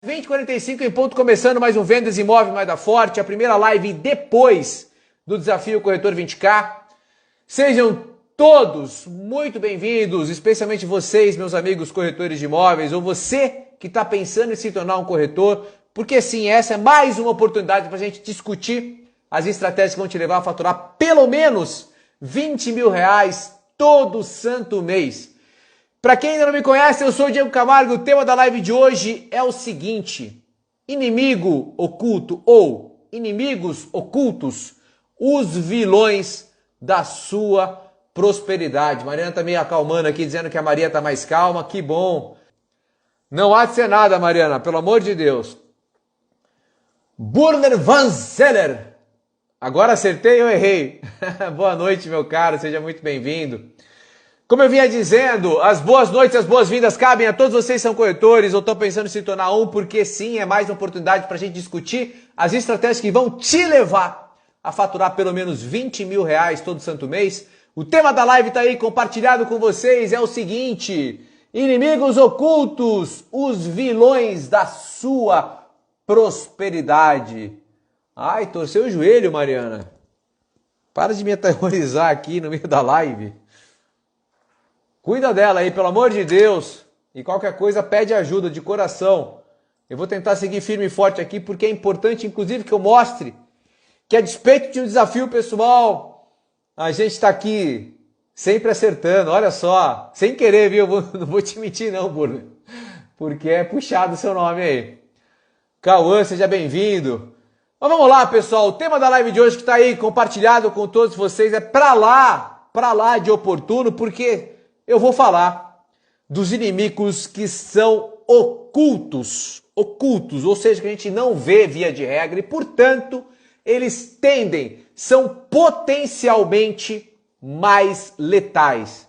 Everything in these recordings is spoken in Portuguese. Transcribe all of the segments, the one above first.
20h45 em ponto, começando mais um Vendas Imóveis Mais da Forte, a primeira live depois do Desafio Corretor 20K. Sejam todos muito bem-vindos, especialmente vocês, meus amigos corretores de imóveis, ou você que está pensando em se tornar um corretor, porque sim, essa é mais uma oportunidade para a gente discutir as estratégias que vão te levar a faturar pelo menos R$20 mil todo santo mês. Para quem ainda não me conhece, eu sou o Diego Camargo. O tema da live de hoje é o seguinte: inimigo oculto ou inimigos ocultos, os vilões da sua prosperidade. Mariana tá meio acalmando aqui, dizendo que a Maria tá mais calma. Que bom. Não há de ser nada, Mariana, pelo amor de Deus. Burner Van Zeller. Agora acertei ou errei? Boa noite, meu caro, seja muito bem-vindo. Como eu vinha dizendo, as boas noites e as boas-vindas cabem a todos vocês que são corretores ou estão pensando em se tornar um, porque sim, é mais uma oportunidade para a gente discutir as estratégias que vão te levar a faturar pelo menos R$20 mil todo santo mês. O tema da live está aí compartilhado com vocês, é o seguinte: inimigos ocultos, os vilões da sua prosperidade. Ai, torceu o joelho, Mariana. Para de me aterrorizar aqui no meio da live. Cuida dela aí, pelo amor de Deus. E qualquer coisa, pede ajuda de coração. Eu vou tentar seguir firme e forte aqui, porque é importante, inclusive, que eu mostre que, a despeito de um desafio pessoal, a gente está aqui sempre acertando. Olha só, sem querer, viu? Não vou te mentir não, Bruno. Porque é puxado o seu nome aí. Cauã, seja bem-vindo. Mas vamos lá, pessoal. O tema da live de hoje que está aí compartilhado com todos vocês é pra lá de oportuno, porque eu vou falar dos inimigos que são ocultos, ou seja, que a gente não vê via de regra e, portanto, eles são potencialmente mais letais.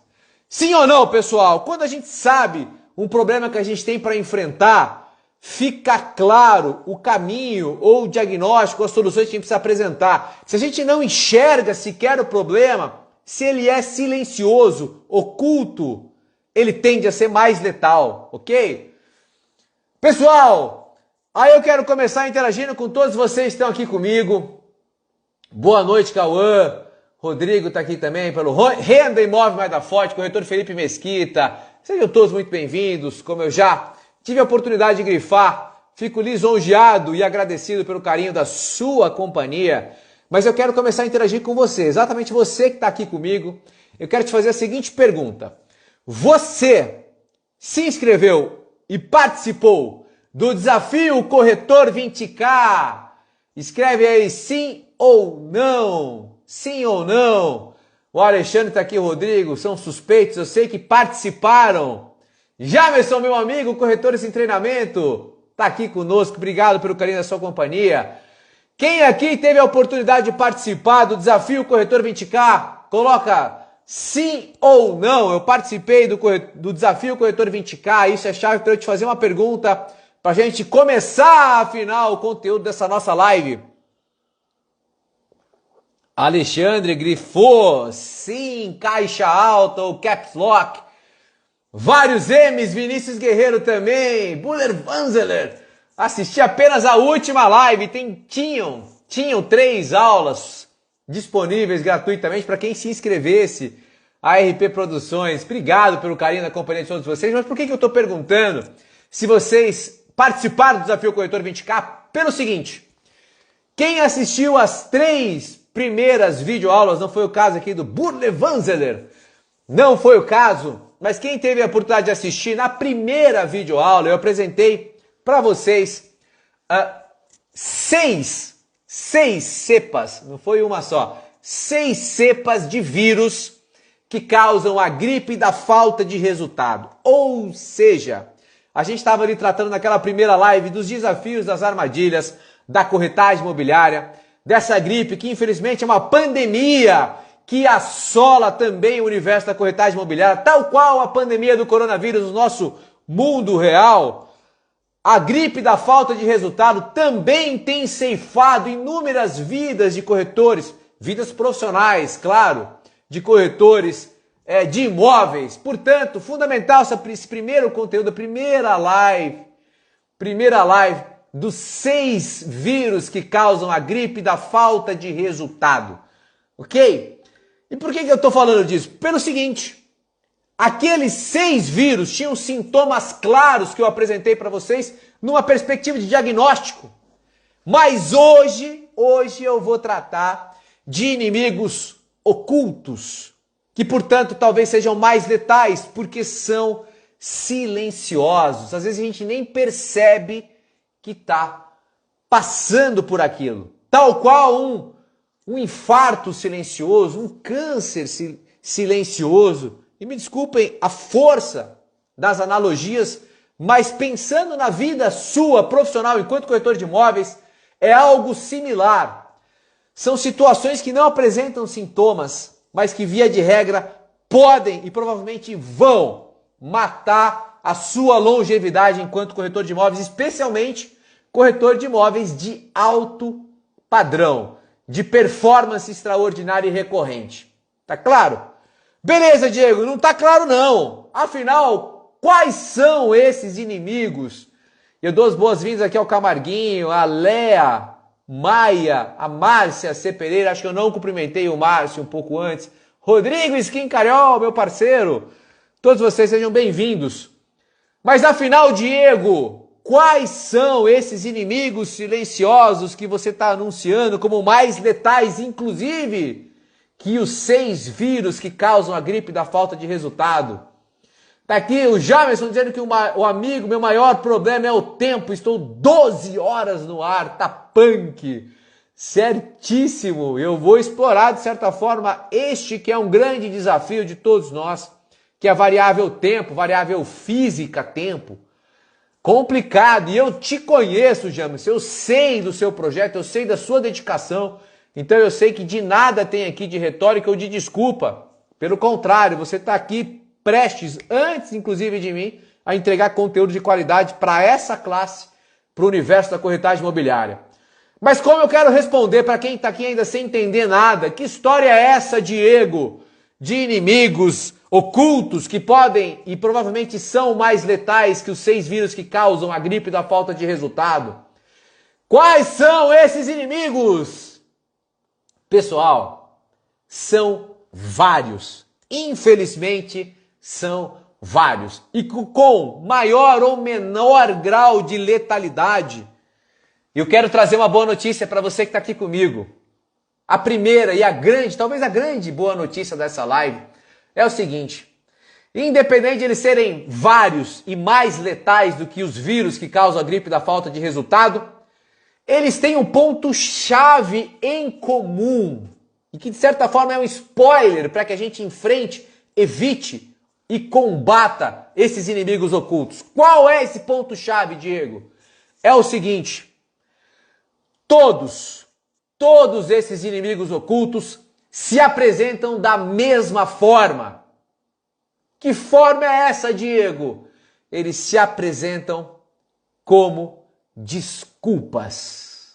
Sim ou não, pessoal? Quando a gente sabe um problema que a gente tem para enfrentar, fica claro o caminho ou o diagnóstico, as soluções que a gente precisa apresentar. Se a gente não enxerga sequer o problema, se ele é silencioso, oculto, ele tende a ser mais letal, ok? Pessoal, aí eu quero começar interagindo com todos vocês que estão aqui comigo. Boa noite, Cauã. Rodrigo está aqui também pelo Renda Imóvel Mais da Forte, corretor Felipe Mesquita. Sejam todos muito bem-vindos. Como eu já tive a oportunidade de grifar, fico lisonjeado e agradecido pelo carinho da sua companhia. Mas eu quero começar a interagir com você, exatamente você que está aqui comigo. Eu quero te fazer a seguinte pergunta: você se inscreveu e participou do Desafio Corretor 20K? Escreve aí sim ou não. Sim ou não. O Alexandre está aqui, o Rodrigo, são suspeitos, eu sei que participaram. Jamerson, meu amigo, corretores em treinamento, está aqui conosco, obrigado pelo carinho da sua companhia. Quem aqui teve a oportunidade de participar do Desafio Corretor 20K? Coloca sim ou não. Eu participei do Desafio Corretor 20K. Isso é chave para eu te fazer uma pergunta para a gente começar a afinar o conteúdo dessa nossa live. Alexandre grifou sim, caixa alta ou caps lock. Vários M's, Vinícius Guerreiro também, Buller Vanzeler. Assisti apenas a última live, tinham 3 aulas disponíveis gratuitamente para quem se inscrevesse a RP Produções. Obrigado pelo carinho da companhia de todos vocês, mas por que eu estou perguntando se vocês participaram do Desafio Corretor 20K? Pelo seguinte: quem assistiu as 3 primeiras videoaulas, não foi o caso aqui do Burle Vanzeler, não foi o caso, mas quem teve a oportunidade de assistir na primeira videoaula, eu apresentei para vocês 6 cepas, não foi uma só, 6 cepas de vírus que causam a gripe da falta de resultado. Ou seja, a gente estava ali tratando naquela primeira live dos desafios, das armadilhas, da corretagem imobiliária, dessa gripe que infelizmente é uma pandemia que assola também o universo da corretagem imobiliária, tal qual a pandemia do coronavírus no nosso mundo real. A gripe da falta de resultado também tem ceifado inúmeras vidas de corretores, vidas profissionais, claro, de corretores de imóveis. Portanto, fundamental esse primeiro conteúdo, a primeira live, primeira live dos 6 vírus que causam a gripe da falta de resultado, ok? E por que eu estou falando disso? Pelo seguinte, aqueles 6 vírus tinham sintomas claros que eu apresentei para vocês numa perspectiva de diagnóstico. Mas hoje eu vou tratar de inimigos ocultos, que portanto talvez sejam mais letais, porque são silenciosos. Às vezes a gente nem percebe que está passando por aquilo. Tal qual um infarto silencioso, um câncer silencioso. E me desculpem a força das analogias, mas pensando na vida sua profissional enquanto corretor de imóveis, é algo similar. São situações que não apresentam sintomas, mas que via de regra podem e provavelmente vão matar a sua longevidade enquanto corretor de imóveis, especialmente corretor de imóveis de alto padrão, de performance extraordinária e recorrente. Tá claro? Beleza, Diego, não tá claro não. Afinal, quais são esses inimigos? Eu dou as boas-vindas aqui ao Camarguinho, a Léa, Maia, a Márcia C. Pereira, acho que eu não cumprimentei o Márcio um pouco antes. Rodrigo Skin Cariol, meu parceiro. Todos vocês sejam bem-vindos. Mas afinal, Diego, quais são esses inimigos silenciosos que você está anunciando como mais letais, inclusive, que os 6 vírus que causam a gripe da falta de resultado? Tá aqui o Jamerson dizendo que o amigo, meu maior problema é o tempo, estou 12 horas no ar, tá punk. Certíssimo, eu vou explorar de certa forma este que é um grande desafio de todos nós, que é a variável tempo, variável física tempo. Complicado, e eu te conheço, Jamerson, eu sei do seu projeto, eu sei da sua dedicação, então eu sei que de nada tem aqui de retórica ou de desculpa. Pelo contrário, você está aqui prestes, antes inclusive de mim, a entregar conteúdo de qualidade para essa classe, para o universo da corretagem imobiliária. Mas como eu quero responder para quem está aqui ainda sem entender nada, que história é essa, Diego, de inimigos ocultos que podem e provavelmente são mais letais que os 6 vírus que causam a gripe da falta de resultado? Quais são esses inimigos? Pessoal, são vários. Infelizmente, são vários. E com maior ou menor grau de letalidade. Eu quero trazer uma boa notícia para você que está aqui comigo. A primeira e a grande, talvez a grande boa notícia dessa live é o seguinte: independente de eles serem vários e mais letais do que os vírus que causam a gripe da falta de resultado, eles têm um ponto-chave em comum e que de certa forma é um spoiler para que a gente enfrente, evite e combata esses inimigos ocultos. Qual é esse ponto-chave, Diego? É o seguinte: todos esses inimigos ocultos se apresentam da mesma forma. Que forma é essa, Diego? Eles se apresentam como desculpas.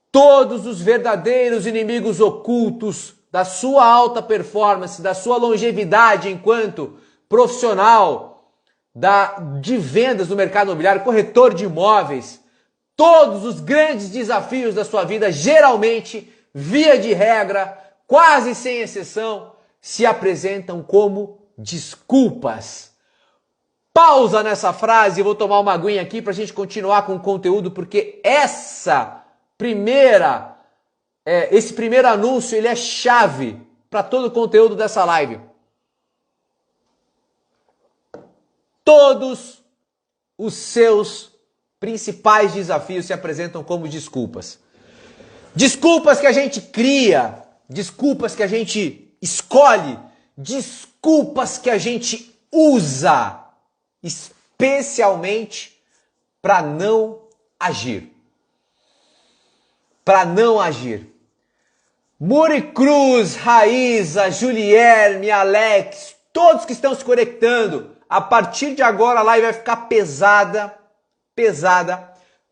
Todos os verdadeiros inimigos ocultos da sua alta performance, da sua longevidade enquanto profissional de vendas no mercado imobiliário, corretor de imóveis, todos os grandes desafios da sua vida, geralmente, via de regra, quase sem exceção, se apresentam como desculpas. Pausa nessa frase, eu vou tomar uma aguinha aqui para a gente continuar com o conteúdo, porque esse primeiro anúncio ele é chave para todo o conteúdo dessa live. Todos os seus principais desafios se apresentam como desculpas. Desculpas que a gente cria, desculpas que a gente escolhe, desculpas que a gente usa, especialmente para não agir. Para não agir. Muri Cruz, Raíza, Julierme, Alex, todos que estão se conectando, a partir de agora a live vai ficar pesada.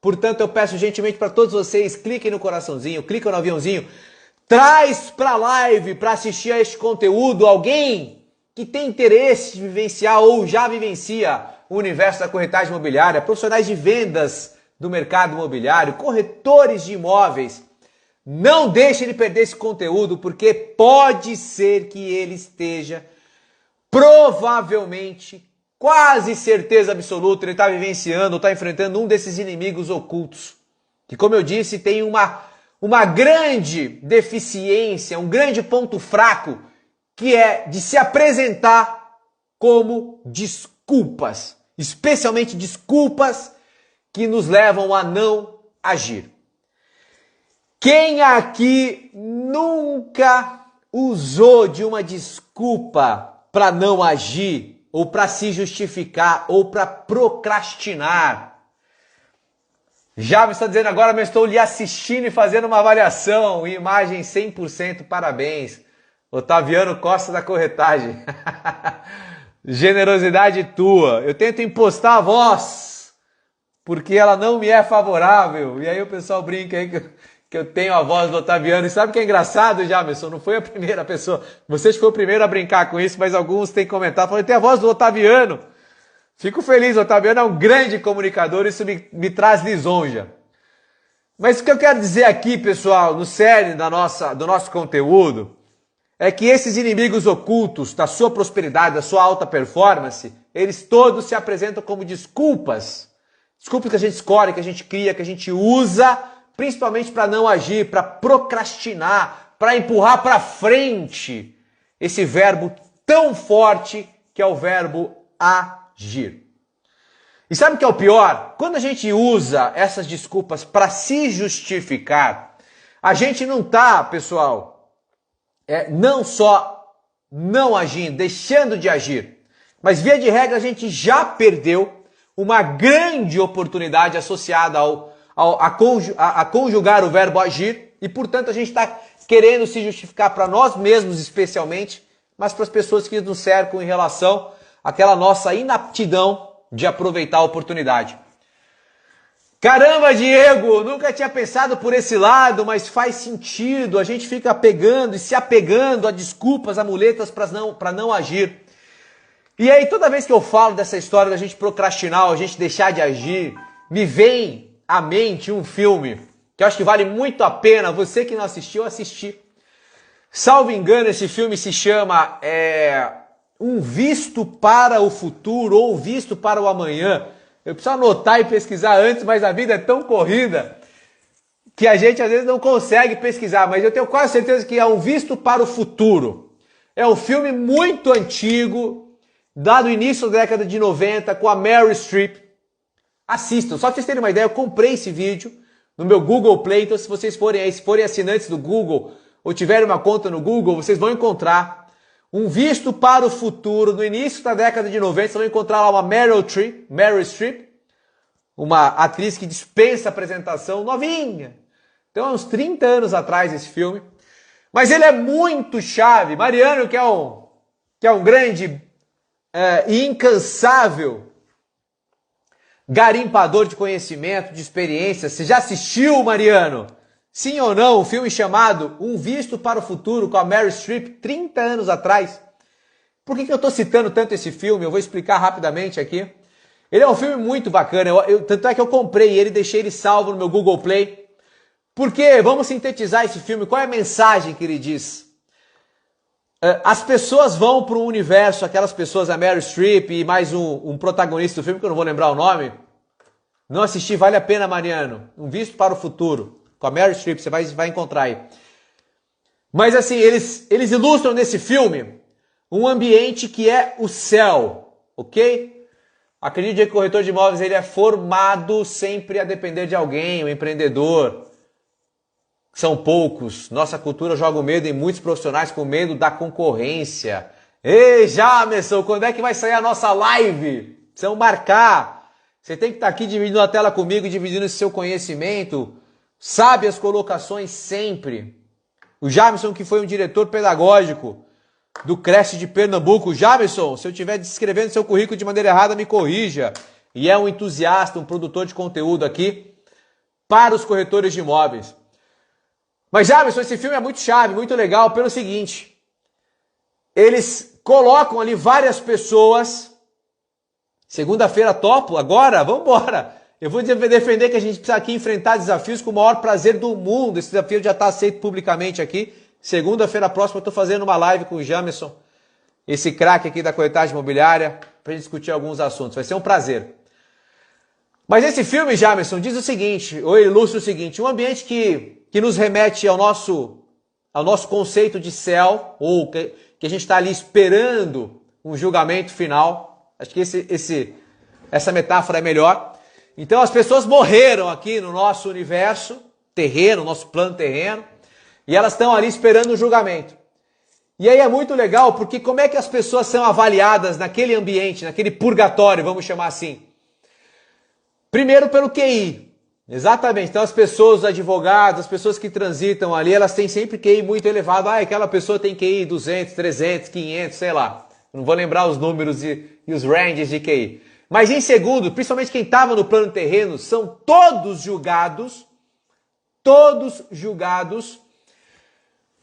Portanto, eu peço gentilmente para todos vocês, cliquem no coraçãozinho, cliquem no aviãozinho, traz para a live, para assistir a este conteúdo, alguém que tem interesse de vivenciar ou já vivencia o universo da corretagem imobiliária, profissionais de vendas do mercado imobiliário, corretores de imóveis, não deixe ele perder esse conteúdo, porque pode ser que ele esteja, provavelmente, quase certeza absoluta, ele está vivenciando, está enfrentando um desses inimigos ocultos, que, como eu disse, tem uma grande deficiência, um grande ponto fraco, que é de se apresentar como desculpas, especialmente desculpas que nos levam a não agir. Quem aqui nunca usou de uma desculpa para não agir, ou para se justificar, ou para procrastinar? Já me está dizendo agora, mas estou lhe assistindo e fazendo uma avaliação, imagem 100%, parabéns. Otaviano Costa da Corretagem. Generosidade tua. Eu tento impostar a voz, porque ela não me é favorável. E aí o pessoal brinca aí que eu tenho a voz do Otaviano. E sabe o que é engraçado, Jamerson? Não foi a primeira pessoa. Você foi o primeiro a brincar com isso, mas alguns têm comentado. Falei, tem a voz do Otaviano. Fico feliz, o Otaviano é um grande comunicador, isso me traz lisonja. Mas o que eu quero dizer aqui, pessoal, no cerne do nosso conteúdo, é que esses inimigos ocultos da sua prosperidade, da sua alta performance, eles todos se apresentam como desculpas. Desculpas que a gente escolhe, que a gente cria, que a gente usa, principalmente para não agir, para procrastinar, para empurrar para frente esse verbo tão forte que é o verbo agir. E sabe o que é o pior? Quando a gente usa essas desculpas para se justificar, a gente não está, pessoal, não só não agindo, deixando de agir, mas via de regra a gente já perdeu uma grande oportunidade associada a conjugar o verbo agir, e portanto a gente está querendo se justificar para nós mesmos especialmente, mas para as pessoas que nos cercam em relação àquela nossa inaptidão de aproveitar a oportunidade. Caramba, Diego, nunca tinha pensado por esse lado, mas faz sentido. A gente fica pegando e se apegando a desculpas, a muletas para não agir. E aí, toda vez que eu falo dessa história da gente procrastinar, a gente deixar de agir, me vem à mente um filme que eu acho que vale muito a pena. Você que não assistiu, assistir. Salvo engano, esse filme se chama Um Visto para o Futuro ou Visto para o Amanhã. Eu preciso anotar e pesquisar antes, mas a vida é tão corrida que a gente às vezes não consegue pesquisar. Mas eu tenho quase certeza que é Um Visto para o Futuro. É um filme muito antigo, dado início da década de 90, com a Meryl Streep. Assistam, só para vocês terem uma ideia, eu comprei esse vídeo no meu Google Play, então se vocês forem assinantes do Google ou tiverem uma conta no Google, vocês vão encontrar Um Visto para o Futuro, no início da década de 90, vocês vão encontrar lá uma Meryl Streep, uma atriz que dispensa apresentação, novinha. Então, há uns 30 anos atrás esse filme. Mas ele é muito chave. Mariano, que é um grande e incansável garimpador de conhecimento, de experiência. Você já assistiu, Mariano? Sim ou não, um filme chamado Um Visto para o Futuro, com a Meryl Streep, 30 anos atrás. Por que eu estou citando tanto esse filme? Eu vou explicar rapidamente aqui. Ele é um filme muito bacana, tanto é que eu comprei ele, deixei ele salvo no meu Google Play. Porque, vamos sintetizar esse filme, qual é a mensagem que ele diz? As pessoas vão para um universo, aquelas pessoas, a Meryl Streep e mais um protagonista do filme, que eu não vou lembrar o nome. Não assisti, vale a pena, Mariano. Um Visto para o Futuro. Com a Meryl Streep, você vai encontrar aí. Mas assim, eles ilustram nesse filme um ambiente que é o céu, ok? Acredite que o corretor de imóveis ele é formado sempre a depender de alguém, um empreendedor. São poucos. Nossa cultura joga o medo em muitos profissionais com medo da concorrência. Ei, Jamerson, quando é que vai sair a nossa live? Precisamos marcar. Você tem que estar aqui dividindo a tela comigo, dividindo esse seu conhecimento. Sabe as colocações sempre. O Jamerson, que foi um diretor pedagógico do Creche de Pernambuco. Jamerson, se eu estiver descrevendo seu currículo de maneira errada, me corrija. E é um entusiasta, um produtor de conteúdo aqui para os corretores de imóveis. Mas, Jamerson, esse filme é muito chave, muito legal, pelo seguinte. Eles colocam ali várias pessoas Segunda-feira topo, agora, vamos embora. Eu vou defender que a gente precisa aqui enfrentar desafios com o maior prazer do mundo. Esse desafio já está aceito publicamente aqui. Segunda-feira próxima eu estou fazendo uma live com o Jamerson, esse craque aqui da corretagem imobiliária, para a gente discutir alguns assuntos. Vai ser um prazer. Mas esse filme, Jamerson, diz o seguinte, ou ilustra o seguinte, um ambiente que nos remete ao nosso conceito de céu, ou que a gente está ali esperando um julgamento final. Acho que essa metáfora é melhor. Então as pessoas morreram aqui no nosso universo terreno, nosso plano terreno, e elas estão ali esperando o julgamento. E aí é muito legal, porque como é que as pessoas são avaliadas naquele ambiente, naquele purgatório, vamos chamar assim? Primeiro pelo QI. Exatamente. Então as pessoas, os advogados, as pessoas que transitam ali, elas têm sempre QI muito elevado. Ah, aquela pessoa tem QI 200, 300, 500, sei lá. Não vou lembrar os números e os ranges de QI. Mas em segundo, principalmente quem estava no plano terreno, são todos julgados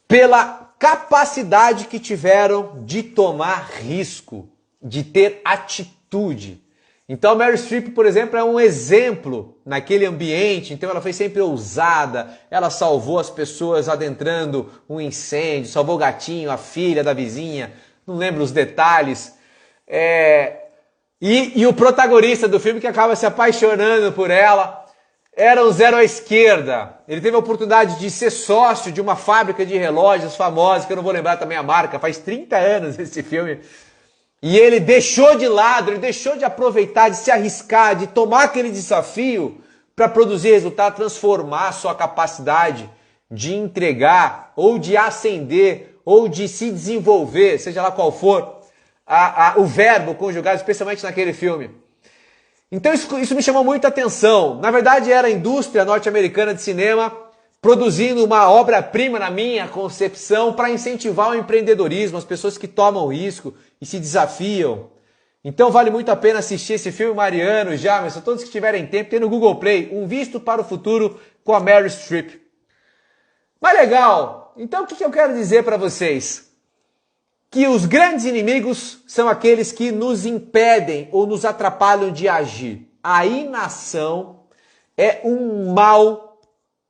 pela capacidade que tiveram de tomar risco, de ter atitude. Então a Meryl Streep, por exemplo, é um exemplo naquele ambiente. Então ela foi sempre ousada, ela salvou as pessoas adentrando um incêndio, salvou o gatinho, a filha da vizinha, não lembro os detalhes. E o protagonista do filme, que acaba se apaixonando por ela, era um zero à esquerda. Ele teve a oportunidade de ser sócio de uma fábrica de relógios famosa, que eu não vou lembrar também a marca, faz 30 anos esse filme. E ele deixou de lado, ele deixou de aproveitar, de se arriscar, de tomar aquele desafio para produzir resultado, transformar a sua capacidade de entregar, ou de ascender, ou de se desenvolver, seja lá qual for, o verbo conjugado, especialmente naquele filme. Então isso me chamou muita atenção. Na verdade era a indústria norte-americana de cinema produzindo uma obra-prima, na minha concepção, para incentivar o empreendedorismo, as pessoas que tomam risco e se desafiam. Então vale muito a pena assistir esse filme, Mariano, Jamerson, todos que tiverem tempo, tem no Google Play, Um Visto para o Futuro com a Meryl Streep. Mas legal, então o que eu quero dizer para vocês? Que os grandes inimigos são aqueles que nos impedem ou nos atrapalham de agir. A inação é um mal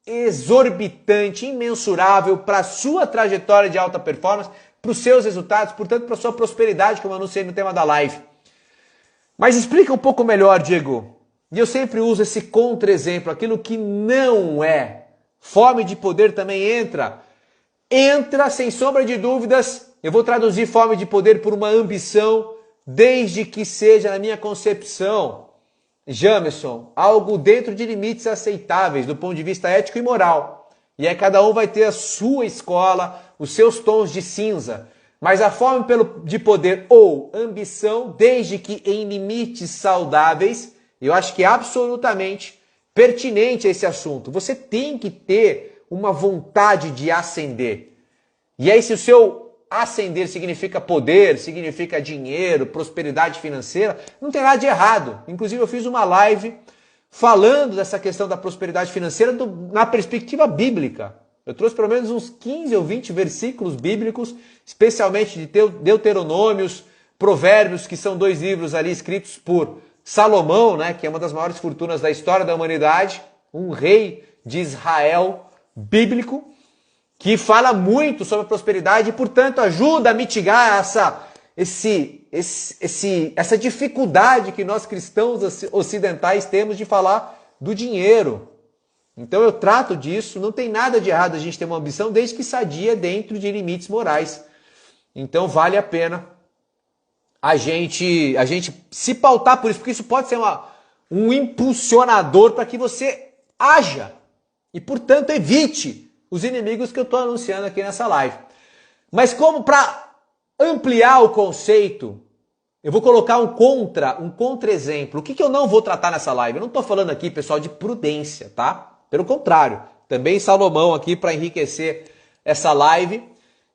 exorbitante, imensurável para a sua trajetória de alta performance, para os seus resultados, portanto para a sua prosperidade, como eu anunciei no tema da live. Mas explica um pouco melhor, Diego. E eu sempre uso esse contra-exemplo, aquilo que não é. Fome de poder também entra. Entra, sem sombra de dúvidas. Eu vou traduzir fome de poder por uma ambição, desde que seja, na minha concepção, Jamerson, algo dentro de limites aceitáveis do ponto de vista ético e moral. E aí cada um vai ter a sua escola, os seus tons de cinza. Mas a fome de poder ou ambição, desde que em limites saudáveis, eu acho que é absolutamente pertinente a esse assunto. Você tem que ter uma vontade de ascender. E aí se o seu ascender significa poder, significa dinheiro, prosperidade financeira, não tem nada de errado. Inclusive eu fiz uma live falando dessa questão da prosperidade financeira na perspectiva bíblica. Eu trouxe pelo menos uns 15 ou 20 versículos bíblicos, especialmente de Deuteronômios, Provérbios, que são 2 livros ali escritos por Salomão, né, que é uma das maiores fortunas da história da humanidade, um rei de Israel bíblico, que fala muito sobre a prosperidade e, portanto, ajuda a mitigar essa dificuldade que nós cristãos ocidentais temos de falar do dinheiro. Então eu trato disso, não tem nada de errado a gente ter uma ambição, desde que sadia dentro de limites morais. Então vale a pena a gente se pautar por isso, porque isso pode ser um impulsionador para que você haja e, portanto, evite os inimigos que eu estou anunciando aqui nessa live. Mas como para ampliar o conceito, eu vou colocar um contra-exemplo. O que eu não vou tratar nessa live? Eu não estou falando aqui, pessoal, de prudência, tá? Pelo contrário, também Salomão aqui, para enriquecer essa live,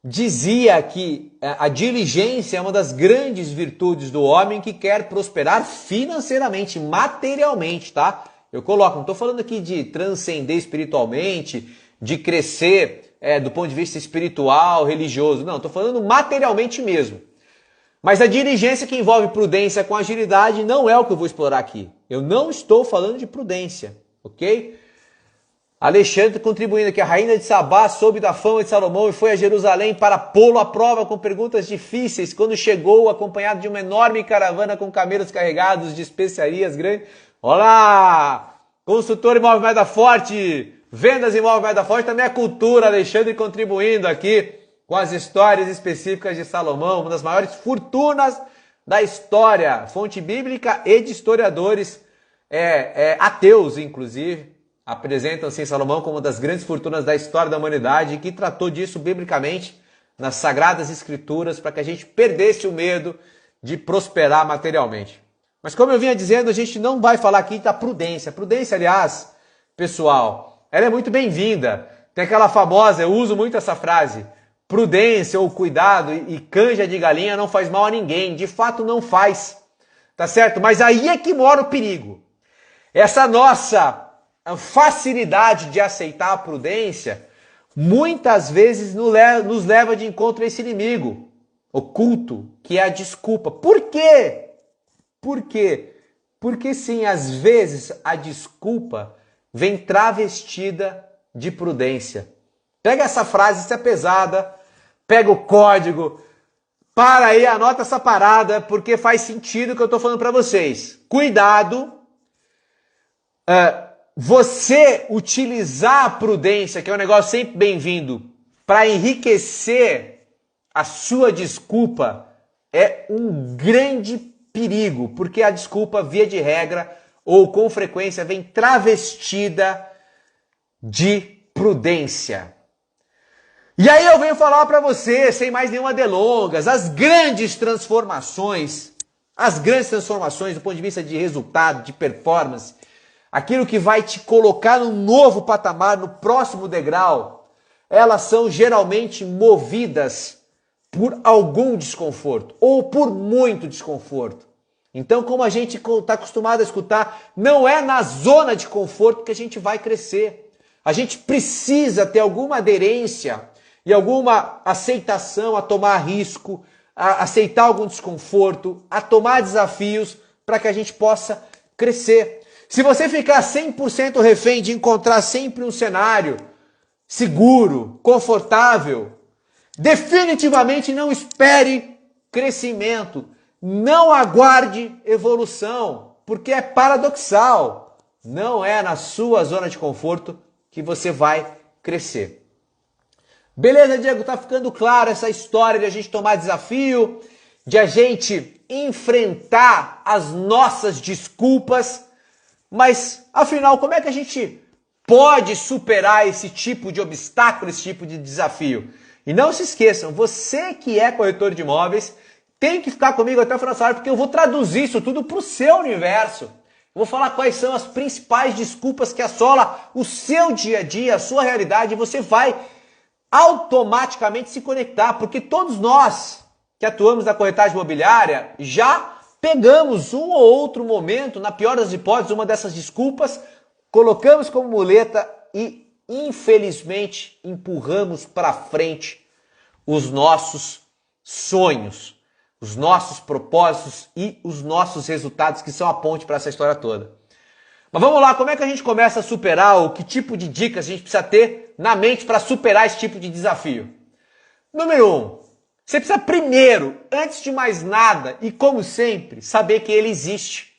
dizia que a diligência é uma das grandes virtudes do homem que quer prosperar financeiramente, materialmente, tá? Eu coloco, não estou falando aqui de transcender espiritualmente, de crescer do ponto de vista espiritual, religioso. Não, estou falando materialmente mesmo. Mas a diligência que envolve prudência com agilidade não é o que eu vou explorar aqui. Eu não estou falando de prudência, ok? Alexandre contribuindo aqui. A rainha de Sabá soube da fama de Salomão e foi a Jerusalém para pô-lo à prova com perguntas difíceis. Quando chegou, acompanhado de uma enorme caravana com camelos carregados de especiarias grandes. Olá! Consultor Imóvel Moeda Forte, vendas Imóvel Moeda Forte, também a cultura. Alexandre contribuindo aqui com as histórias específicas de Salomão, uma das maiores fortunas da história. Fonte bíblica e de historiadores ateus, inclusive. Apresentam-se Salomão como uma das grandes fortunas da história da humanidade, que tratou disso biblicamente nas Sagradas Escrituras para que a gente perdesse o medo de prosperar materialmente. Mas como eu vinha dizendo, a gente não vai falar aqui da prudência. Prudência, aliás, pessoal, ela é muito bem-vinda. Tem aquela famosa, eu uso muito essa frase, prudência ou cuidado e canja de galinha não faz mal a ninguém. De fato não faz, tá certo? Mas aí é que mora o perigo. Essa nossa facilidade de aceitar a prudência muitas vezes nos leva de encontro a esse inimigo oculto, que é a desculpa. Por quê? Por quê? Porque sim, às vezes a desculpa vem travestida de prudência. Pega essa frase, isso é pesada, pega o código, para aí, anota essa parada, porque faz sentido o que eu estou falando para vocês. Cuidado, você utilizar a prudência, que é um negócio sempre bem-vindo, para enriquecer a sua desculpa, é um grande perigo, porque a desculpa, via de regra, ou com frequência, vem travestida de prudência. E aí eu venho falar para você, sem mais nenhuma delongas, as grandes transformações do ponto de vista de resultado, de performance, aquilo que vai te colocar num novo patamar, no próximo degrau, elas são geralmente movidas por algum desconforto, ou por muito desconforto. Então, como a gente está acostumado a escutar, não é na zona de conforto que a gente vai crescer. A gente precisa ter alguma aderência e alguma aceitação a tomar risco, a aceitar algum desconforto, a tomar desafios para que a gente possa crescer. Se você ficar 100% refém de encontrar sempre um cenário seguro, confortável, definitivamente não espere crescimento, não aguarde evolução, porque é paradoxal. Não é na sua zona de conforto que você vai crescer. Beleza, Diego? Tá ficando claro essa história de a gente tomar desafio, de a gente enfrentar as nossas desculpas. Mas, afinal, como é que a gente pode superar esse tipo de obstáculo, esse tipo de desafio? E não se esqueçam, você que é corretor de imóveis, tem que ficar comigo até o final da hora, porque eu vou traduzir isso tudo para o seu universo. Eu vou falar quais são as principais desculpas que assolam o seu dia a dia, a sua realidade, e você vai automaticamente se conectar, porque todos nós que atuamos na corretagem imobiliária já pegamos um ou outro momento, na pior das hipóteses, uma dessas desculpas, colocamos como muleta e, infelizmente, empurramos para frente os nossos sonhos, os nossos propósitos e os nossos resultados, que são a ponte para essa história toda. Mas vamos lá, como é que a gente começa a superar, ou que tipo de dicas a gente precisa ter na mente para superar esse tipo de desafio? Número 1, você precisa primeiro, antes de mais nada, e como sempre, saber que ele existe.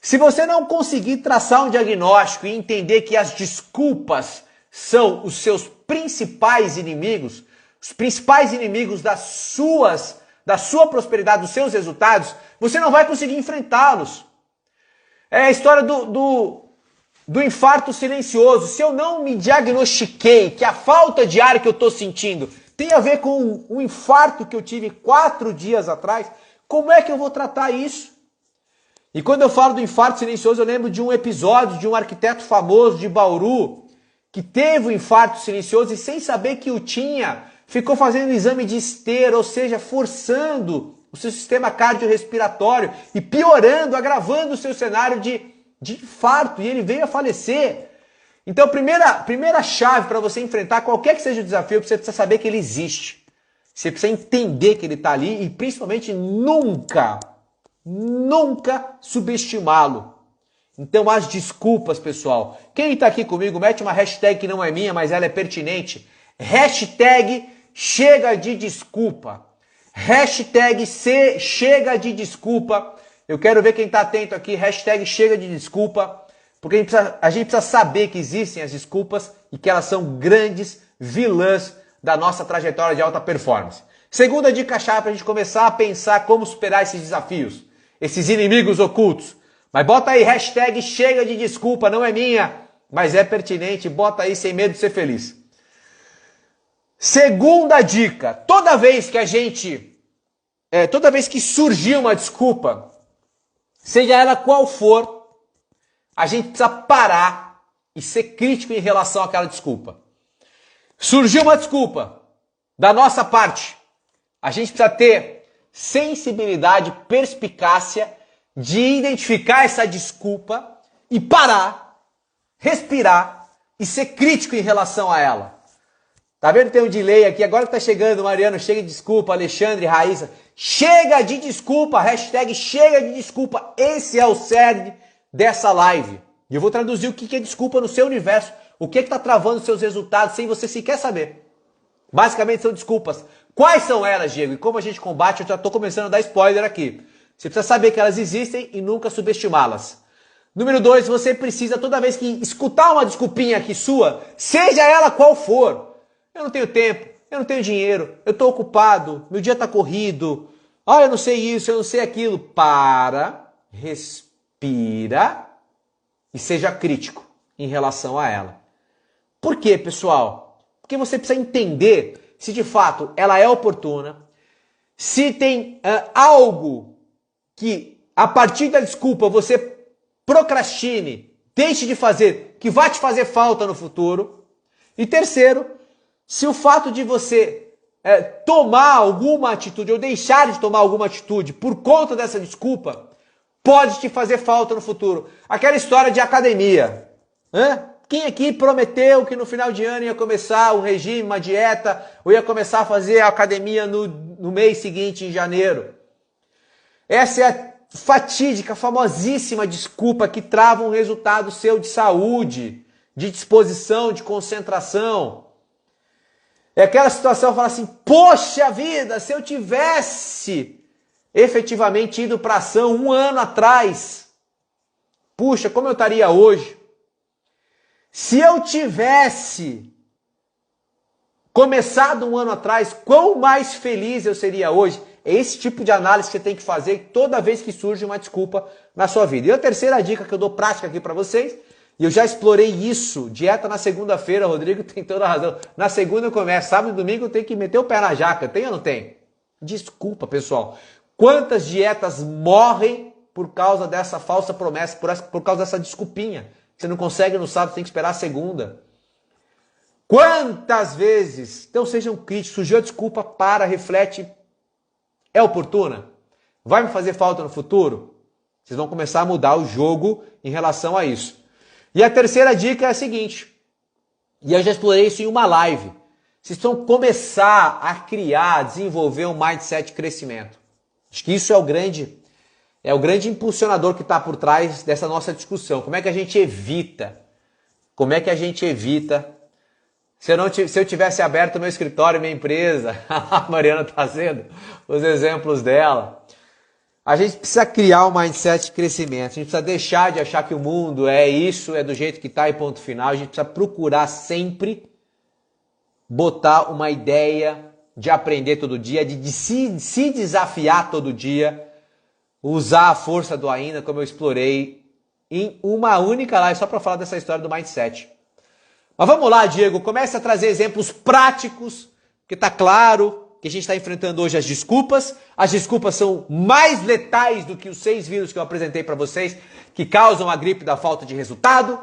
Se você não conseguir traçar um diagnóstico e entender que as desculpas são os seus principais inimigos, os principais inimigos da sua prosperidade, dos seus resultados, você não vai conseguir enfrentá-los. É a história do infarto silencioso. Se eu não me diagnostiquei que a falta de ar que eu estou sentindo tem a ver com um infarto que eu tive 4 dias atrás, como é que eu vou tratar isso? E quando eu falo do infarto silencioso, eu lembro de um episódio de um arquiteto famoso de Bauru que teve um infarto silencioso e sem saber que o tinha, ficou fazendo um exame de esteira, ou seja, forçando o seu sistema cardiorrespiratório e piorando, agravando o seu cenário de infarto, e ele veio a falecer. Então, primeira chave para você enfrentar qualquer que seja o desafio, você precisa saber que ele existe. Você precisa entender que ele está ali e principalmente nunca subestimá-lo. Então as desculpas, pessoal. Quem está aqui comigo, mete uma hashtag que não é minha, mas ela é pertinente. Hashtag chega de desculpa. Hashtag chega de desculpa. Eu quero ver quem está atento aqui. Hashtag chega de desculpa. Porque a gente precisa saber que existem as desculpas e que elas são grandes vilãs da nossa trajetória de alta performance. Segunda dica-chave para a gente começar a pensar como superar esses desafios, esses inimigos ocultos. Mas bota aí, hashtag chega de desculpa, não é minha, mas é pertinente, bota aí sem medo de ser feliz. Segunda dica, toda vez que surgir uma desculpa, seja ela qual for, a gente precisa parar e ser crítico em relação àquela desculpa. Surgiu uma desculpa da nossa parte, a gente precisa ter sensibilidade, perspicácia de identificar essa desculpa e parar, respirar e ser crítico em relação a ela. Tá vendo? Tem um delay aqui, agora que tá chegando, Mariano, chega de desculpa, Alexandre, Raíssa, chega de desculpa, hashtag chega de desculpa, esse é o cerne dessa live. E eu vou traduzir o que é desculpa no seu universo, o que tá travando seus resultados sem você sequer saber. Basicamente são desculpas. Quais são elas, Diego? E como a gente combate? Eu já tô começando a dar spoiler aqui. Você precisa saber que elas existem e nunca subestimá-las. Número 2, você precisa, toda vez que escutar uma desculpinha aqui sua, seja ela qual for, eu não tenho tempo, eu não tenho dinheiro, eu estou ocupado, meu dia está corrido, eu não sei isso, eu não sei aquilo. Para, respira e seja crítico em relação a ela. Por quê, pessoal? Porque você precisa entender se de fato ela é oportuna, se tem algo que a partir da desculpa você procrastine, deixe de fazer, que vai te fazer falta no futuro. E terceiro, se o fato de você tomar alguma atitude ou deixar de tomar alguma atitude por conta dessa desculpa, pode te fazer falta no futuro. Aquela história de academia. Quem aqui prometeu que no final de ano ia começar um regime, uma dieta, ou ia começar a fazer a academia no mês seguinte, em janeiro? Essa é a fatídica, famosíssima desculpa que trava um resultado seu de saúde, de disposição, de concentração. É aquela situação, fala assim, poxa vida, se eu tivesse efetivamente ido para ação um ano atrás, puxa, como eu estaria hoje? Se eu tivesse começado um ano atrás, quão mais feliz eu seria hoje? É esse tipo de análise que você tem que fazer toda vez que surge uma desculpa na sua vida. E a terceira dica que eu dou prática aqui para vocês, e eu já explorei isso, dieta na segunda-feira, Rodrigo tem toda a razão. Na segunda eu começo, sábado e domingo eu tenho que meter o pé na jaca, tem ou não tem? Desculpa, pessoal. Quantas dietas morrem por causa dessa falsa promessa, por causa dessa desculpinha? Você não consegue no sábado, tem que esperar a segunda. Quantas vezes? Então sejam críticos, surgiu a desculpa, para, reflete. É oportuna? Vai me fazer falta no futuro? Vocês vão começar a mudar o jogo em relação a isso. E a terceira dica é a seguinte, e eu já explorei isso em uma live. Vocês precisam começar a criar, desenvolver um mindset de crescimento. Acho que isso é o grande impulsionador que está por trás dessa nossa discussão. Como é que a gente evita? Se eu tivesse aberto meu escritório, minha empresa, a Mariana está fazendo os exemplos dela. A gente precisa criar um mindset de crescimento. A gente precisa deixar de achar que o mundo é isso, é do jeito que está e ponto final. A gente precisa procurar sempre botar uma ideia de aprender todo dia, de se desafiar todo dia, usar a força do ainda, como eu explorei em uma única live, só para falar dessa história do mindset. Mas vamos lá, Diego, comece a trazer exemplos práticos, porque está claro que a gente está enfrentando hoje as desculpas. As desculpas são mais letais do que os 6 vírus que eu apresentei para vocês, que causam a gripe da falta de resultado.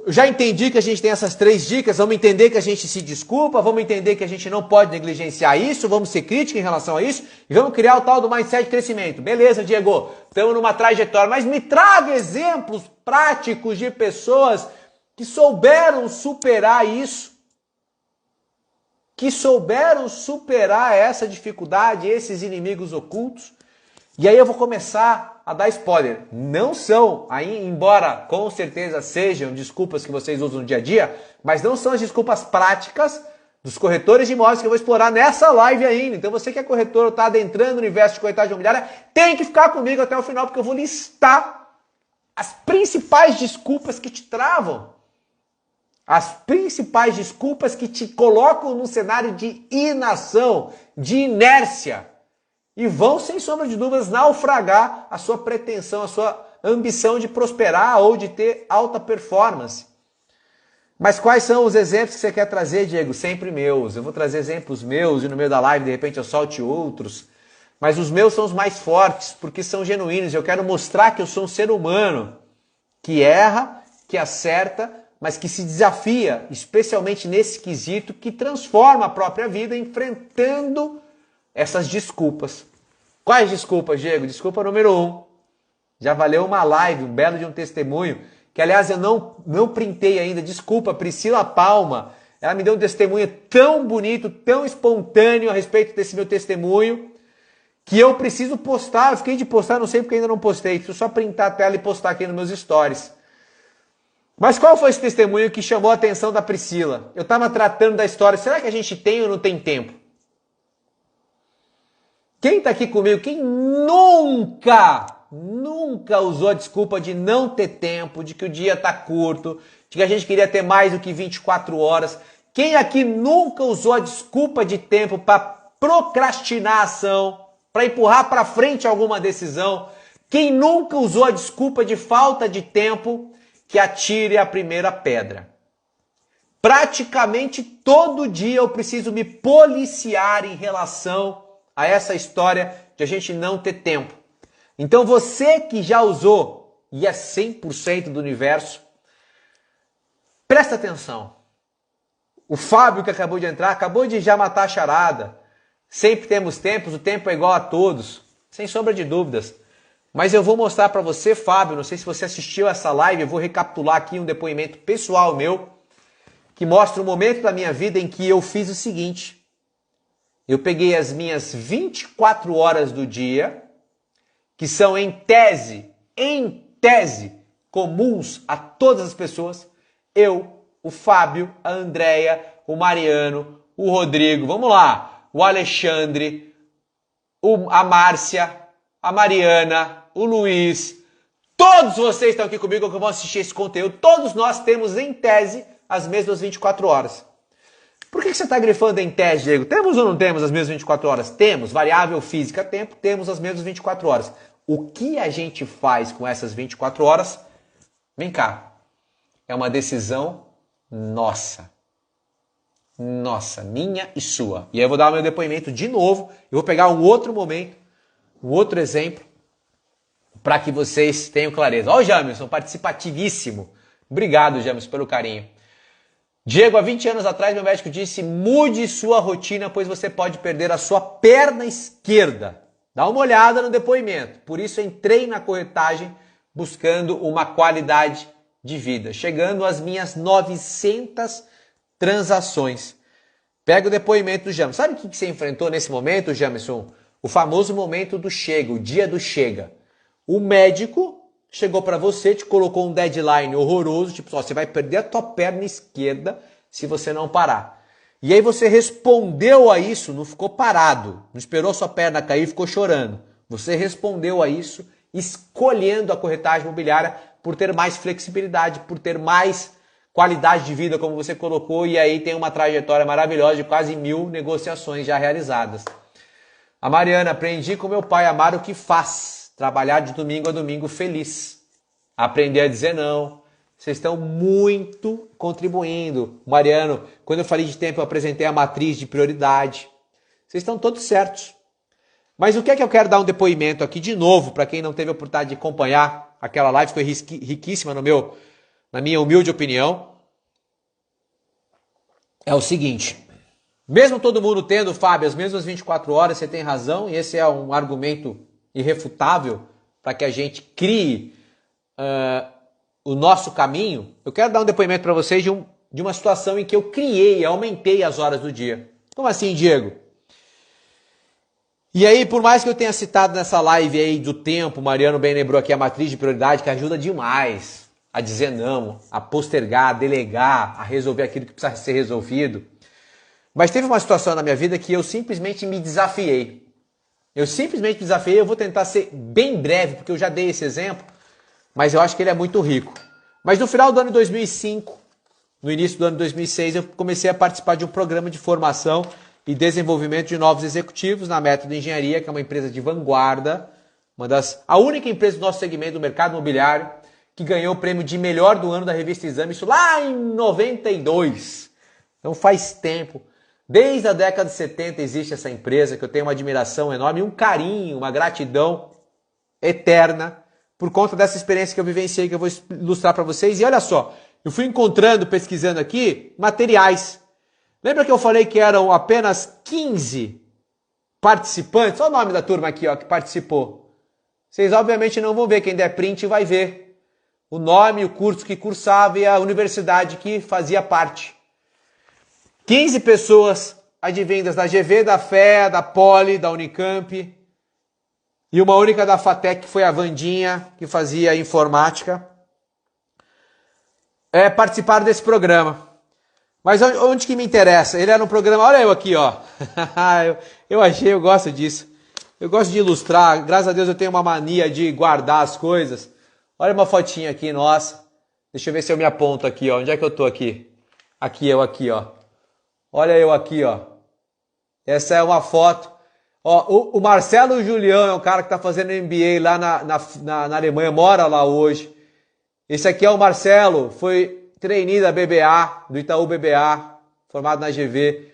Eu já entendi que a gente tem essas 3 dicas, vamos entender que a gente se desculpa, vamos entender que a gente não pode negligenciar isso, vamos ser críticos em relação a isso e vamos criar o tal do mindset de crescimento. Beleza, Diego, estamos numa trajetória, mas me traga exemplos práticos de pessoas que souberam superar isso. que souberam superar essa dificuldade, esses inimigos ocultos. E aí eu vou começar a dar spoiler. Não são, aí, embora com certeza sejam desculpas que vocês usam no dia a dia, mas não são as desculpas práticas dos corretores de imóveis que eu vou explorar nessa live ainda. Então você que é corretor ou está adentrando no universo de corretagem imobiliária, tem que ficar comigo até o final, porque eu vou listar as principais desculpas que te travam. As principais desculpas que te colocam num cenário de inação, de inércia. E vão, sem sombra de dúvidas, naufragar a sua pretensão, a sua ambição de prosperar ou de ter alta performance. Mas quais são os exemplos que você quer trazer, Diego? Sempre meus. Eu vou trazer exemplos meus e no meio da live, de repente, eu solte outros. Mas os meus são os mais fortes, porque são genuínos. Eu quero mostrar que eu sou um ser humano que erra, que acerta, mas que se desafia, especialmente nesse quesito, que transforma a própria vida enfrentando essas desculpas. Quais desculpas, Diego? Desculpa número 1. Já valeu uma live, um belo de um testemunho, que aliás eu não printei ainda. Desculpa, Priscila Palma. Ela me deu um testemunho tão bonito, tão espontâneo a respeito desse meu testemunho, que eu preciso postar. Eu fiquei de postar, não sei porque ainda não postei. Preciso só printar a tela e postar aqui nos meus stories. Mas qual foi esse testemunho que chamou a atenção da Priscila? Eu estava tratando da história. Será que a gente tem ou não tem tempo? Quem está aqui comigo, quem nunca usou a desculpa de não ter tempo, de que o dia está curto, de que a gente queria ter mais do que 24 horas. Quem aqui nunca usou a desculpa de tempo para procrastinar a ação, para empurrar para frente alguma decisão? Quem nunca usou a desculpa de falta de tempo, que atire a primeira pedra? Praticamente todo dia eu preciso me policiar em relação a essa história de a gente não ter tempo. Então você que já usou, e é 100% do universo, presta atenção. O Fábio que acabou de entrar, acabou de já matar a charada. Sempre temos tempos, o tempo é igual a todos, sem sombra de dúvidas. Mas eu vou mostrar para você, Fábio, não sei se você assistiu essa live, eu vou recapitular aqui um depoimento pessoal meu, que mostra um momento da minha vida em que eu fiz o seguinte. Eu peguei as minhas 24 horas do dia, que são em tese, comuns a todas as pessoas. Eu, o Fábio, a Andréia, o Mariano, o Rodrigo, vamos lá, o Alexandre, a Márcia, a Mariana, o Luiz, todos vocês estão aqui comigo que vão assistir esse conteúdo. Todos nós temos em tese as mesmas 24 horas. Por que você está grifando em tese, Diego? Temos ou não temos as mesmas 24 horas? Temos. Variável física, tempo, temos as mesmas 24 horas. O que a gente faz com essas 24 horas? Vem cá. É uma decisão nossa. Nossa, minha e sua. E aí eu vou dar o meu depoimento de novo. Eu vou pegar um outro momento, um outro exemplo, para que vocês tenham clareza. Ó, o Jamerson, participativíssimo. Obrigado, Jamerson, pelo carinho. Diego, há 20 anos atrás, meu médico disse: mude sua rotina, pois você pode perder a sua perna esquerda. Dá uma olhada no depoimento. Por isso, entrei na corretagem buscando uma qualidade de vida, chegando às minhas 900 transações. Pega o depoimento do Jamerson. Sabe o que você enfrentou nesse momento, Jamerson? O famoso momento do chega, o dia do chega. O médico chegou para você, te colocou um deadline horroroso, tipo, ó, você vai perder a tua perna esquerda se você não parar. E aí você respondeu a isso, não ficou parado, não esperou sua perna cair e ficou chorando. Você respondeu a isso escolhendo a corretagem imobiliária por ter mais flexibilidade, por ter mais qualidade de vida, como você colocou, e aí tem uma trajetória maravilhosa de quase 1000 negociações já realizadas. A Mariana: aprendi com meu pai a amar o que faz. Trabalhar de domingo a domingo feliz. Aprender a dizer não. Vocês estão muito contribuindo. Mariano, quando eu falei de tempo, eu apresentei a matriz de prioridade. Vocês estão todos certos. Mas o que é que eu quero dar um depoimento aqui de novo, para quem não teve a oportunidade de acompanhar aquela live, foi riquíssima na minha humilde opinião. É o seguinte. Mesmo todo mundo tendo, Fábio, as mesmas 24 horas, você tem razão, e esse é um argumento irrefutável para que a gente crie o nosso caminho. Eu quero dar um depoimento para vocês de uma situação em que eu criei, aumentei as horas do dia. Como assim, Diego? E aí, por mais que eu tenha citado nessa live aí do tempo, o Mariano bem lembrou aqui a matriz de prioridade, que ajuda demais a dizer não, a postergar, a delegar, a resolver aquilo que precisa ser resolvido. Mas teve uma situação na minha vida que eu simplesmente me desafiei. Eu vou tentar ser bem breve, porque eu já dei esse exemplo, mas eu acho que ele é muito rico. Mas no final do ano de 2005, no início do ano de 2006, eu comecei a participar de um programa de formação e desenvolvimento de novos executivos na Método Engenharia, que é uma empresa de vanguarda, a única empresa do nosso segmento do mercado imobiliário que ganhou o prêmio de melhor do ano da revista Exame, isso lá em 92. Então faz tempo. Desde a década de 70 existe essa empresa, que eu tenho uma admiração enorme, um carinho, uma gratidão eterna por conta dessa experiência que eu vivenciei, que eu vou ilustrar para vocês. E olha só, eu fui encontrando, pesquisando aqui, materiais. Lembra que eu falei que eram apenas 15 participantes? Olha o nome da turma aqui, ó, que participou. Vocês obviamente não vão ver, quem der print vai ver o nome, o curso que cursava e a universidade que fazia parte. 15 pessoas advindas da GV, da FEA, da Poli, da Unicamp e uma única da FATEC, que foi a Vandinha, que fazia informática, participaram desse programa. Mas onde que me interessa? Ele era um programa, olha eu aqui, ó. eu gosto disso. Eu gosto de ilustrar, graças a Deus eu tenho uma mania de guardar as coisas. Olha uma fotinha aqui, nossa. Deixa eu ver se eu me aponto aqui, ó. Onde é que eu tô aqui? Aqui, eu aqui, ó. Olha eu aqui, ó. Essa é uma foto. Ó, o Marcelo Julião é um cara que está fazendo MBA lá na Alemanha, mora lá hoje. Esse aqui é o Marcelo, foi trainee da BBA, do Itaú BBA, formado na GV.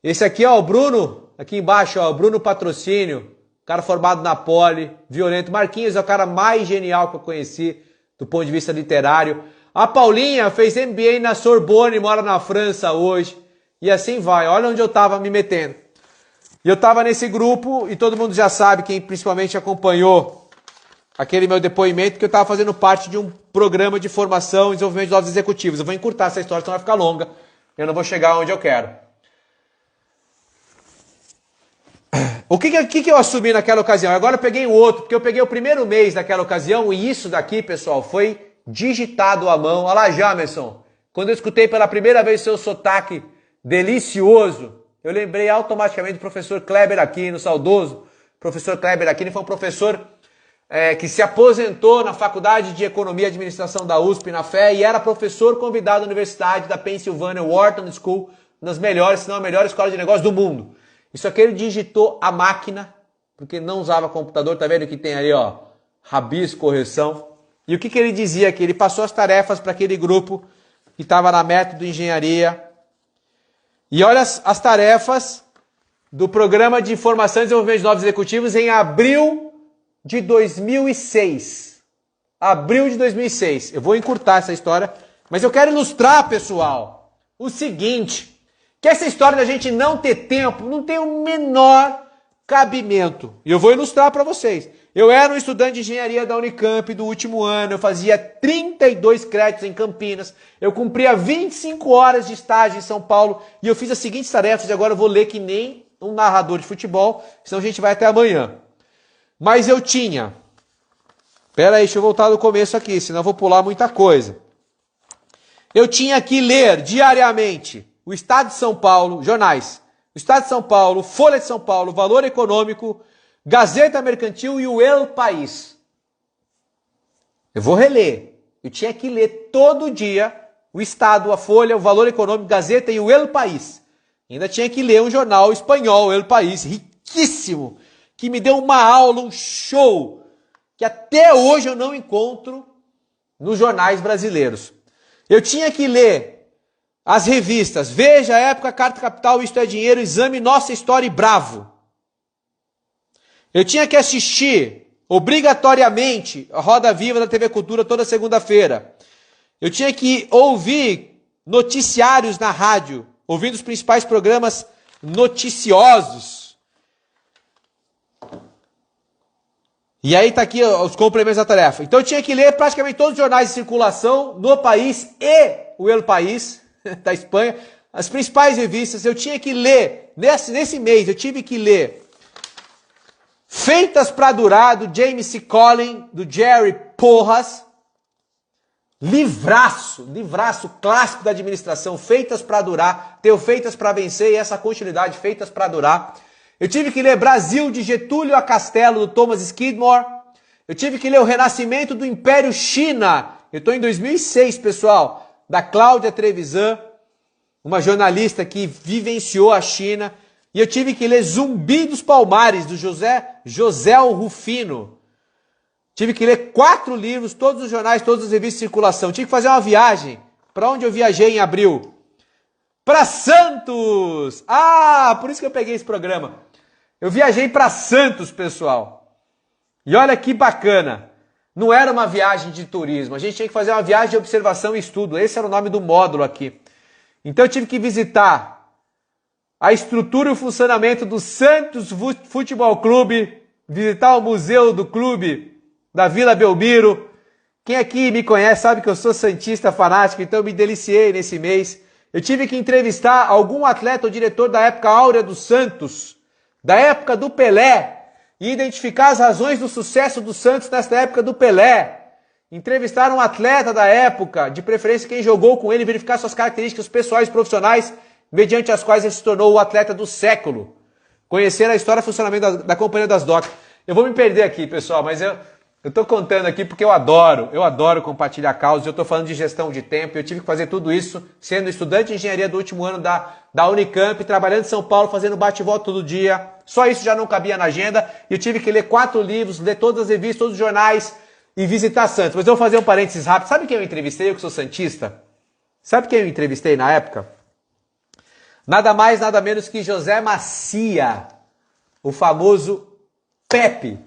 Esse aqui, ó, o Bruno, aqui embaixo, ó, o Bruno Patrocínio, cara formado na Poli, violento. Marquinhos é o cara mais genial que eu conheci do ponto de vista literário. A Paulinha fez MBA na Sorbonne, mora na França hoje. E assim vai, olha onde eu estava me metendo. E eu estava nesse grupo, e todo mundo já sabe, quem principalmente acompanhou aquele meu depoimento, que eu estava fazendo parte de um programa de formação e desenvolvimento de novos executivos. Eu vou encurtar essa história, senão vai ficar longa. Eu não vou chegar onde eu quero. O que eu assumi naquela ocasião? Agora eu peguei um outro, porque eu peguei o primeiro mês daquela ocasião, e isso daqui, pessoal, foi digitado à mão. Olha lá, Jamerson, quando eu escutei pela primeira vez o seu sotaque delicioso, eu lembrei automaticamente do professor Kleber Aquino, saudoso professor Kleber Aquino. Foi um professor que se aposentou na Faculdade de Economia e Administração da USP, na FE, e era professor convidado da Universidade da Pennsylvania Wharton School, uma das melhores, se não a melhor escola de negócios do mundo. Isso aqui ele digitou a máquina, porque não usava computador, tá vendo que tem ali, ó, rabisco, correção. E o que ele dizia aqui? Ele passou as tarefas para aquele grupo que estava na Método Engenharia. E olha as tarefas do Programa de Formação e Desenvolvimento de Novos Executivos em abril de 2006. Abril de 2006. Eu vou encurtar essa história, mas eu quero ilustrar, pessoal, o seguinte, que essa história da gente não ter tempo não tem o menor cabimento. E eu vou ilustrar para vocês. Eu era um estudante de engenharia da Unicamp do último ano, eu fazia 32 créditos em Campinas, eu cumpria 25 horas de estágio em São Paulo e eu fiz as seguintes tarefas, e agora eu vou ler que nem um narrador de futebol, senão a gente vai até amanhã. Mas eu tinha... Pera aí, deixa eu voltar do começo aqui, senão eu vou pular muita coisa. Eu tinha que ler diariamente o Estado de São Paulo, jornais, o Estado de São Paulo, Folha de São Paulo, Valor Econômico, Gazeta Mercantil e o El País. Eu vou reler. Eu tinha que ler todo dia o Estado, a Folha, o Valor Econômico, Gazeta e o El País. Ainda tinha que ler um jornal espanhol, o El País, riquíssimo, que me deu uma aula, um show, que até hoje eu não encontro nos jornais brasileiros. Eu tinha que ler as revistas Veja, Época, Carta Capital, Isto é Dinheiro, Exame, Nossa História e Bravo. Eu tinha que assistir obrigatoriamente a Roda Viva da TV Cultura toda segunda-feira. Eu tinha que ouvir noticiários na rádio, ouvindo os principais programas noticiosos. E aí está aqui os complementos da tarefa. Então eu tinha que ler praticamente todos os jornais de circulação no país e o El País, da Espanha. as principais revistas, eu tinha que ler, nesse mês, eu tive que ler Feitas para Durar, do James C. Collins, do Jerry Porras, livraço clássico da administração, Feitas para Durar, tenho Feitas para Vencer e essa continuidade, Feitas para Durar. Eu tive que ler Brasil, de Getúlio a Castelo, do Thomas Skidmore. Eu tive que ler O Renascimento do Império China, eu estou em 2006, pessoal, da Cláudia Trevisan, uma jornalista que vivenciou a China. E eu tive que ler Zumbi dos Palmares, do José Rufino. Tive que ler 4 livros, todos os jornais, todas as revistas de circulação. Tive que fazer uma viagem. Para onde eu viajei em abril? Para Santos! Ah, por isso que eu peguei esse programa. Eu viajei para Santos, pessoal. E olha que bacana. Não era uma viagem de turismo. A gente tinha que fazer uma viagem de observação e estudo. Esse era o nome do módulo aqui. Então eu tive que visitar a estrutura e o funcionamento do Santos Futebol Clube, visitar o museu do clube da Vila Belmiro. Quem aqui me conhece sabe que eu sou santista fanático, então eu me deliciei nesse mês. Eu tive que entrevistar algum atleta ou diretor da época áurea do Santos, da época do Pelé, e identificar as razões do sucesso do Santos nesta época do Pelé. Entrevistar um atleta da época, de preferência quem jogou com ele, verificar suas características pessoais e profissionais, mediante as quais ele se tornou o atleta do século. Conhecer a história e funcionamento da Companhia das Docas. Eu vou me perder aqui, pessoal, mas eu estou contando aqui porque eu adoro compartilhar causas, eu estou falando de gestão de tempo, eu tive que fazer tudo isso sendo estudante de engenharia do último ano da Unicamp, trabalhando em São Paulo, fazendo bate-volta todo dia, só isso já não cabia na agenda, e eu tive que ler 4 livros, ler todas as revistas, todos os jornais e visitar Santos. Mas eu vou fazer um parênteses rápido, sabe quem eu entrevistei, eu que sou santista? Sabe quem eu entrevistei na época? Nada mais, nada menos que José Macia, o famoso Pepe.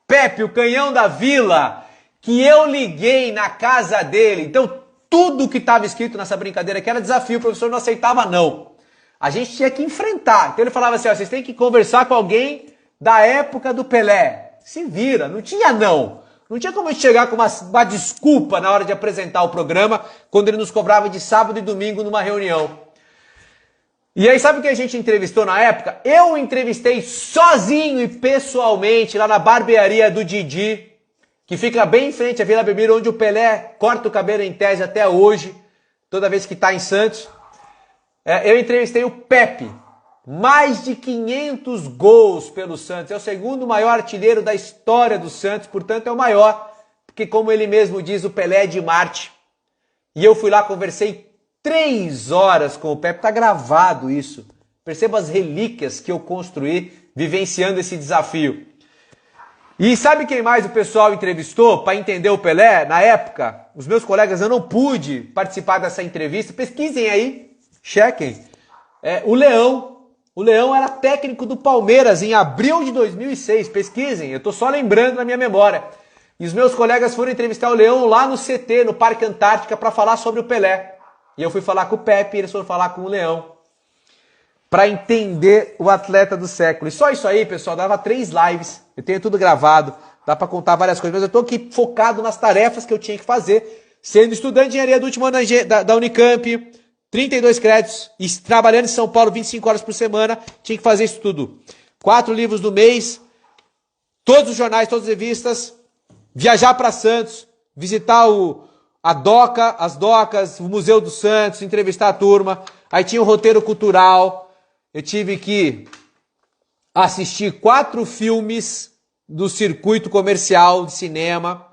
Pepe, o canhão da vila, que eu liguei na casa dele. Então, tudo que estava escrito nessa brincadeira que era desafio, o professor não aceitava não. A gente tinha que enfrentar. Então ele falava assim, ó, vocês têm que conversar com alguém da época do Pelé. Se vira, não tinha não. Não tinha como a gente chegar com uma desculpa na hora de apresentar o programa, quando ele nos cobrava de sábado e domingo numa reunião. E aí, sabe o que a gente entrevistou na época? Eu entrevistei sozinho e pessoalmente lá na barbearia do Didi, que fica bem em frente à Vila Belmiro, onde o Pelé corta o cabelo em tese até hoje, toda vez que está em Santos. Eu entrevistei o Pepe, mais de 500 gols pelo Santos, é o segundo maior artilheiro da história do Santos, portanto é o maior, porque como ele mesmo diz, o Pelé é de Marte. E eu fui lá, conversei 3 horas com o Pepe, tá gravado isso. Perceba as relíquias que eu construí vivenciando esse desafio. E sabe quem mais o pessoal entrevistou para entender o Pelé? Na época, os meus colegas, eu não pude participar dessa entrevista. Pesquisem aí, chequem. O Leão. O Leão era técnico do Palmeiras em abril de 2006. Pesquisem, eu tô só lembrando na minha memória. E os meus colegas foram entrevistar o Leão lá no CT, no Parque Antártica, para falar sobre o Pelé. E eu fui falar com o Pepe e eles foram falar com o Leão. Para entender o atleta do século. E só isso aí, pessoal, dava 3 lives. Eu tenho tudo gravado, dá para contar várias coisas. Mas eu estou aqui focado nas tarefas que eu tinha que fazer. Sendo estudante de engenharia do último ano da Unicamp, 32 créditos, e trabalhando em São Paulo 25 horas por semana, tinha que fazer isso tudo. 4 livros do mês, todos os jornais, todas as revistas, viajar para Santos, visitar a Doca, as docas, o Museu do Santos, entrevistar a turma. Aí tinha um roteiro cultural. Eu tive que assistir 4 filmes do circuito comercial de cinema,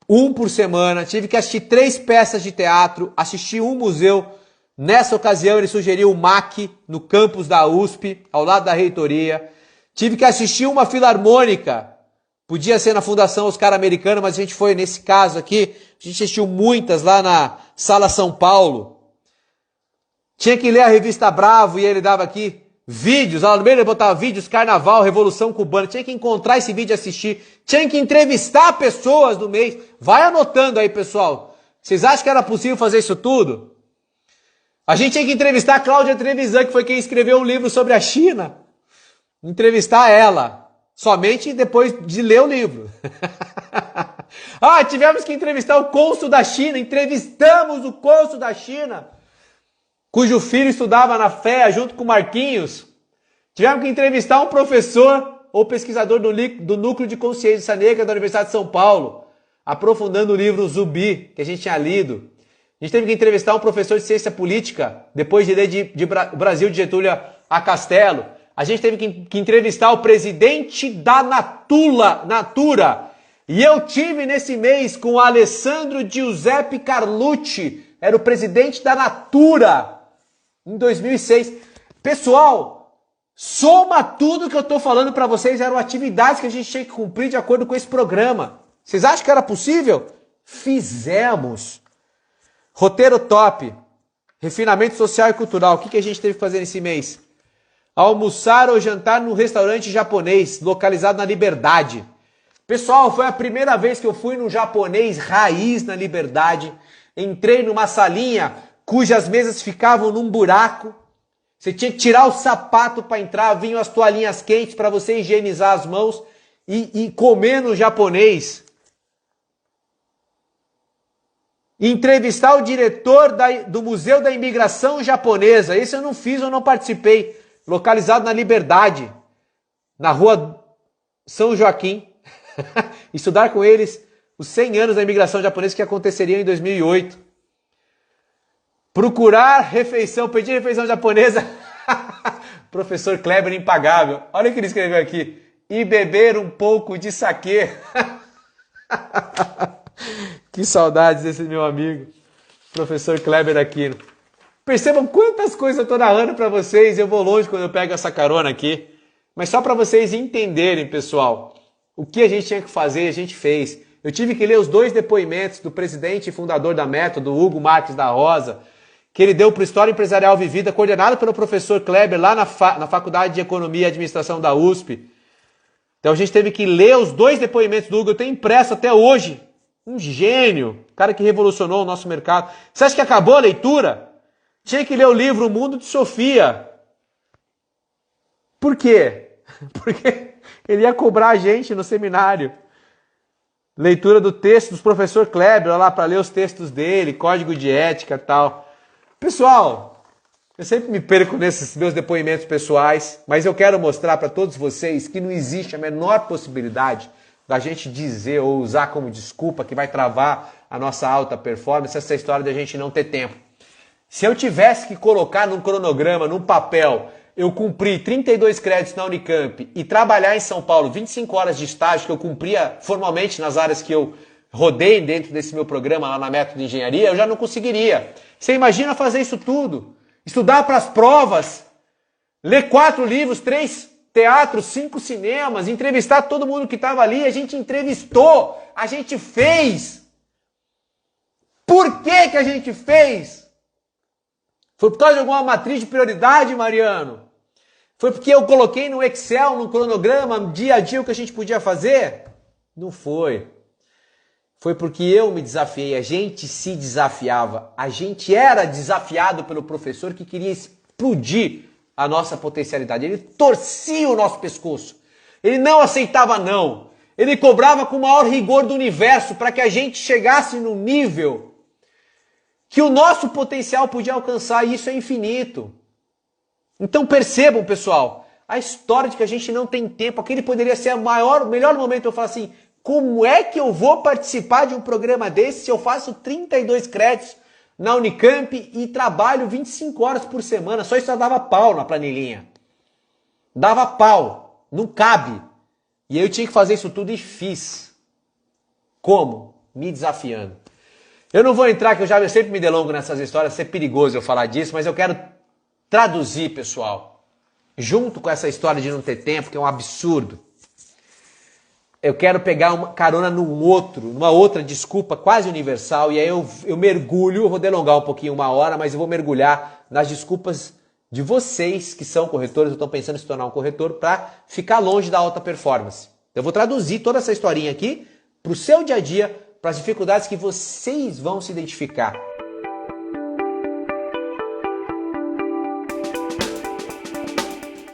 1 por semana. Tive que assistir 3 peças de teatro, assistir um museu. Nessa ocasião ele sugeriu o MAC, no campus da USP, ao lado da reitoria. Tive que assistir uma filarmônica. Podia ser na Fundação Oscar Americano, mas a gente foi, nesse caso aqui, a gente assistiu muitas lá na Sala São Paulo. Tinha que ler a revista Bravo e ele dava aqui vídeos, lá no meio ele botava vídeos, Carnaval, Revolução Cubana. Tinha que encontrar esse vídeo e assistir. Tinha que entrevistar pessoas do mês. Vai anotando aí, pessoal. Vocês acham que era possível fazer isso tudo? A gente tinha que entrevistar a Cláudia Trevisan, que foi quem escreveu um livro sobre a China. Entrevistar ela. Somente depois de ler o livro. Tivemos que entrevistar o cônsul da China. Entrevistamos o cônsul da China. cujo filho estudava na FEA junto com o Marquinhos. Tivemos que entrevistar um professor ou pesquisador do Núcleo de Consciência Negra da Universidade de São Paulo, aprofundando o livro Zumbi, que a gente tinha lido. A gente teve que entrevistar um professor de ciência política, depois de ler de Brasil de Getúlio a Castelo. A gente teve que entrevistar o presidente da Natura. E eu tive nesse mês com o Alessandro Giuseppe Carlucci, era o presidente da Natura, em 2006. Pessoal, soma tudo que eu estou falando para vocês, eram atividades que a gente tinha que cumprir de acordo com esse programa. Vocês acham que era possível? Fizemos. Roteiro top. Refinamento social e cultural. O que a gente teve que fazer nesse mês? Almoçar ou jantar num restaurante japonês, localizado na Liberdade. Pessoal, foi a primeira vez que eu fui num japonês raiz na Liberdade. Entrei numa salinha cujas mesas ficavam num buraco. Você tinha que tirar o sapato para entrar, vinham as toalhinhas quentes para você higienizar as mãos e comer no japonês. Entrevistar o diretor do Museu da Imigração Japonesa. Esse eu não fiz, eu não participei. Localizado na Liberdade, na rua São Joaquim. Estudar com eles os 100 anos da imigração japonesa que aconteceriam em 2008. Procurar refeição, pedir refeição japonesa. Professor Kleber impagável. Olha o que ele escreveu aqui. E beber um pouco de saquê. Que saudades desse meu amigo, professor Kleber Aquino. Percebam quantas coisas eu estou narrando para vocês. Eu vou longe quando eu pego essa carona aqui. Mas só para vocês entenderem, pessoal, o que a gente tinha que fazer, a gente fez. Eu tive que ler os 2 depoimentos do presidente e fundador da Método, Hugo Marques da Rosa, que ele deu para o História Empresarial Vivida, coordenado pelo professor Kleber, lá na Faculdade de Economia e Administração da USP. Então a gente teve que ler os 2 depoimentos do Hugo. Eu tenho impresso até hoje. Um gênio, cara que revolucionou o nosso mercado. Você acha que acabou a leitura? Tinha que ler o livro O Mundo de Sofia. Por quê? Porque ele ia cobrar a gente no seminário. Leitura do texto do professor Kleber, lá para ler os textos dele, código de ética e tal. Pessoal, eu sempre me perco nesses meus depoimentos pessoais, mas eu quero mostrar para todos vocês que não existe a menor possibilidade da gente dizer ou usar como desculpa que vai travar a nossa alta performance essa história de a gente não ter tempo. Se eu tivesse que colocar num cronograma, num papel, eu cumprir 32 créditos na Unicamp e trabalhar em São Paulo 25 horas de estágio que eu cumpria formalmente nas áreas que eu rodei dentro desse meu programa lá na Método de Engenharia, eu já não conseguiria. Você imagina fazer isso tudo? Estudar para as provas, ler 4 livros, 3 teatros, 5 cinemas, entrevistar todo mundo que estava ali. A gente entrevistou, a gente fez. Por que a gente fez? Foi por causa de alguma matriz de prioridade, Mariano? Foi porque eu coloquei no Excel, no cronograma, dia a dia o que a gente podia fazer? Não foi. Foi porque eu me desafiei, a gente se desafiava. A gente era desafiado pelo professor que queria explodir a nossa potencialidade. Ele torcia o nosso pescoço. Ele não aceitava não. Ele cobrava com o maior rigor do universo para que a gente chegasse no nível que o nosso potencial podia alcançar, e isso é infinito. Então percebam, pessoal, a história de que a gente não tem tempo. Aquele poderia ser o melhor momento. Eu falo assim, como é que eu vou participar de um programa desse se eu faço 32 créditos na Unicamp e trabalho 25 horas por semana? Só isso já dava pau na planilhinha. Dava pau. Não cabe. E eu tinha que fazer isso tudo e fiz. Como? Me desafiando. Eu não vou entrar, que eu sempre me delongo nessas histórias, é perigoso eu falar disso, mas eu quero traduzir, pessoal, junto com essa história de não ter tempo, que é um absurdo. Eu quero pegar uma carona numa outra desculpa quase universal, e aí eu mergulho, eu vou delongar um pouquinho 1 hora, mas eu vou mergulhar nas desculpas de vocês que são corretores, ou estão pensando em se tornar um corretor, para ficar longe da alta performance. Eu vou traduzir toda essa historinha aqui para o seu dia a dia, para as dificuldades que vocês vão se identificar.